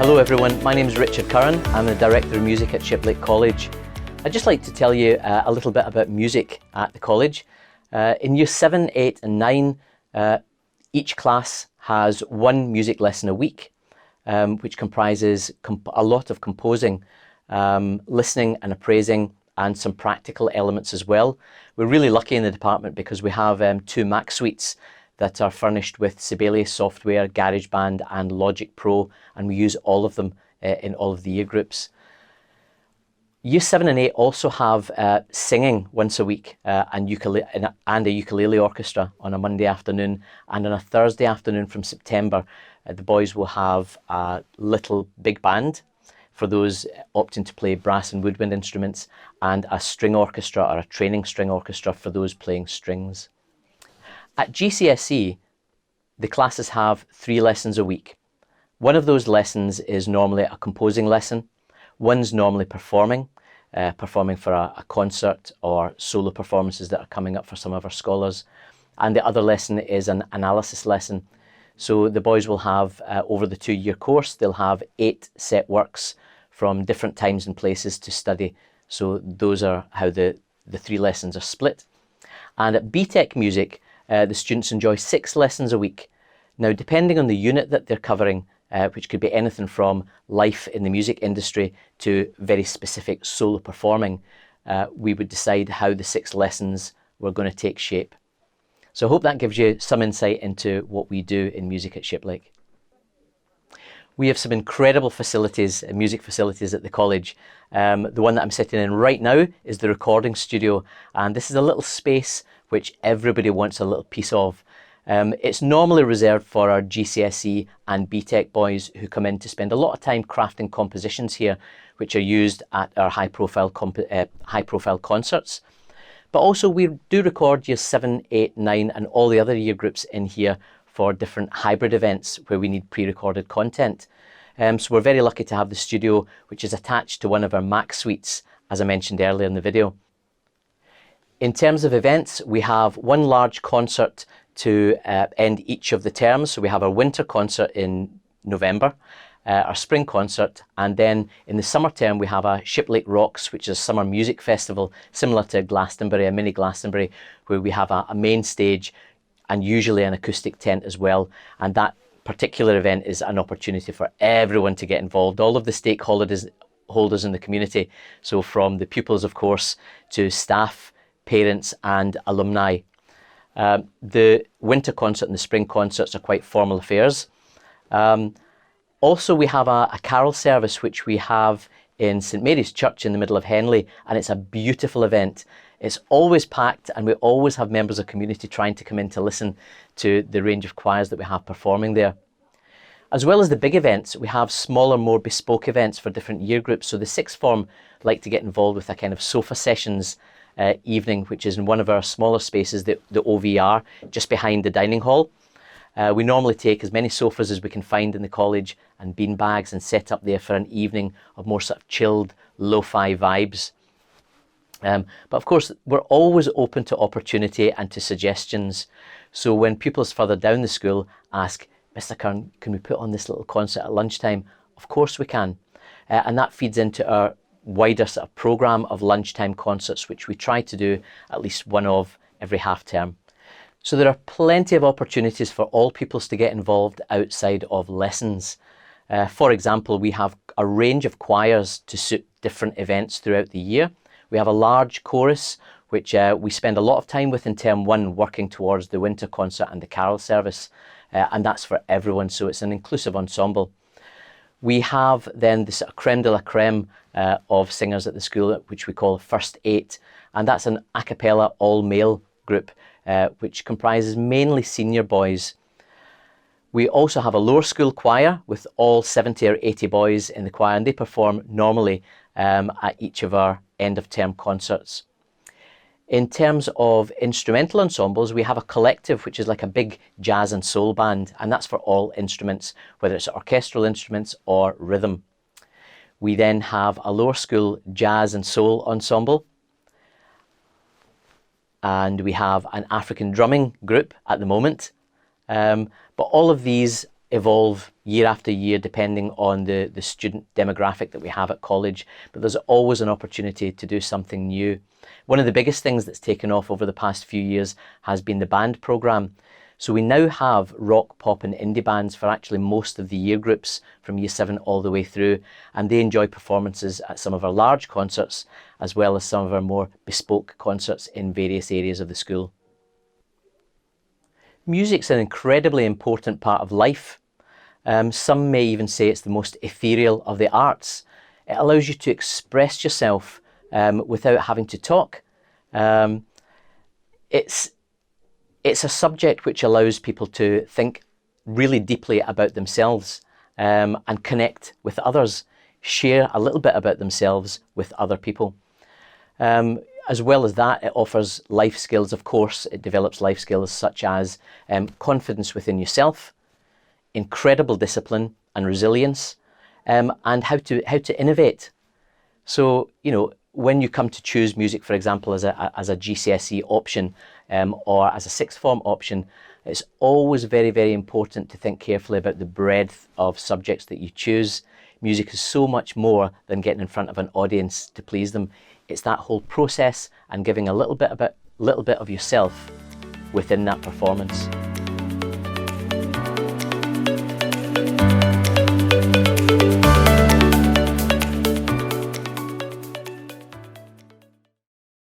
Hello everyone, my name is Richard Curran. I'm the Director of Music at Shiplake College. I'd just like to tell you a little bit about music at the college. In Year 7, 8 and 9, each class has one music lesson a week, which comprises a lot of composing, listening and appraising, and some practical elements as well. We're really lucky in the department because we have 2 Mac suites that are furnished with Sibelius software, GarageBand and Logic Pro, and we use all of them in all of the year groups. Year 7 and 8 also have singing once a week and a ukulele orchestra on a Monday afternoon, and on a Thursday afternoon from September the boys will have a little big band for those opting to play brass and woodwind instruments, and a string orchestra or a training string orchestra for those playing strings. At GCSE, the classes have 3 lessons a week. One of those lessons is normally a composing lesson. One's normally performing for a concert or solo performances that are coming up for some of our scholars. And the other lesson is an analysis lesson. So the boys will have, over the 2-year course, they'll have 8 set works from different times and places to study. So those are how the 3 lessons are split. And at BTEC Music, the students enjoy 6 lessons a week. Now, depending on the unit that they're covering, which could be anything from life in the music industry to very specific solo performing, we would decide how the 6 lessons were going to take shape. So I hope that gives you some insight into what we do in music at Shiplake. We have some incredible facilities, music facilities at the college. The one that I'm sitting in right now is the recording studio, and this is a little space which everybody wants a little piece of. It's normally reserved for our GCSE and BTEC boys who come in to spend a lot of time crafting compositions here, which are used at our high-profile concerts. But also we do record Year 7, 8, 9 and all the other year groups in here for different hybrid events where we need pre-recorded content. So we're very lucky to have the studio, which is attached to one of our Mac suites, as I mentioned earlier in the video. In terms of events, we have one large concert to end each of the terms. So we have our winter concert in November, our spring concert, and then in the summer term we have a Shiplake Rocks, which is a summer music festival similar to Glastonbury, a mini Glastonbury, where we have a main stage and usually an acoustic tent as well. And that particular event is an opportunity for everyone to get involved, all of the stakeholders in the community. So from the pupils, of course, to staff, parents and alumni. The winter concert and the spring concerts are quite formal affairs. Also, we have a carol service which we have in St Mary's Church in the middle of Henley, and it's a beautiful event. It's always packed and we always have members of the community trying to come in to listen to the range of choirs that we have performing there. As well as the big events, we have smaller, more bespoke events for different year groups. So the sixth form like to get involved with a kind of sofa sessions evening, which is in one of our smaller spaces, the OVR, just behind the dining hall. We normally take as many sofas as we can find in the college and bean bags and set up there for an evening of more sort of chilled, lo-fi vibes. But of course, we're always open to opportunity and to suggestions. So when pupils further down the school ask, Mr. Curran, can we put on this little concert at lunchtime? Of course we can. And that feeds into our wider sort of programme of lunchtime concerts, which we try to do at least one of every half term. So there are plenty of opportunities for all pupils to get involved outside of lessons. For example, we have a range of choirs to suit different events throughout the year. We have a large chorus, which we spend a lot of time with in term 1, working towards the winter concert and the carol service. And that's for everyone, so it's an inclusive ensemble. We have then the sort of creme de la creme of singers at the school, which we call First 8, and that's an a cappella all-male group, which comprises mainly senior boys. We also have a lower school choir with all 70 or 80 boys in the choir, and they perform normally at each of our end-of-term concerts. In terms of instrumental ensembles, we have a collective, which is like a big jazz and soul band, and that's for all instruments, whether it's orchestral instruments or rhythm. We then have a lower school jazz and soul ensemble, and we have an African drumming group at the moment. But all of these evolve year after year depending on the student demographic that we have at college, but there's always an opportunity to do something new. One of the biggest things that's taken off over the past few years has been the band programme. So we now have rock, pop and indie bands for actually most of the year groups from year 7 all the way through, and they enjoy performances at some of our large concerts as well as some of our more bespoke concerts in various areas of the school. Music's an incredibly important part of life. Some may even say it's the most ethereal of the arts. It allows you to express yourself without having to talk. It's a subject which allows people to think really deeply about themselves and connect with others, share a little bit about themselves with other people. As well as that, it offers life skills, of course. It develops life skills such as confidence within yourself, incredible discipline and resilience, and how to innovate. So, when you come to choose music, for example, as a GCSE option or as a sixth form option, it's always very, very important to think carefully about the breadth of subjects that you choose. Music is so much more than getting in front of an audience to please them. It's that whole process and giving a little bit of yourself within that performance.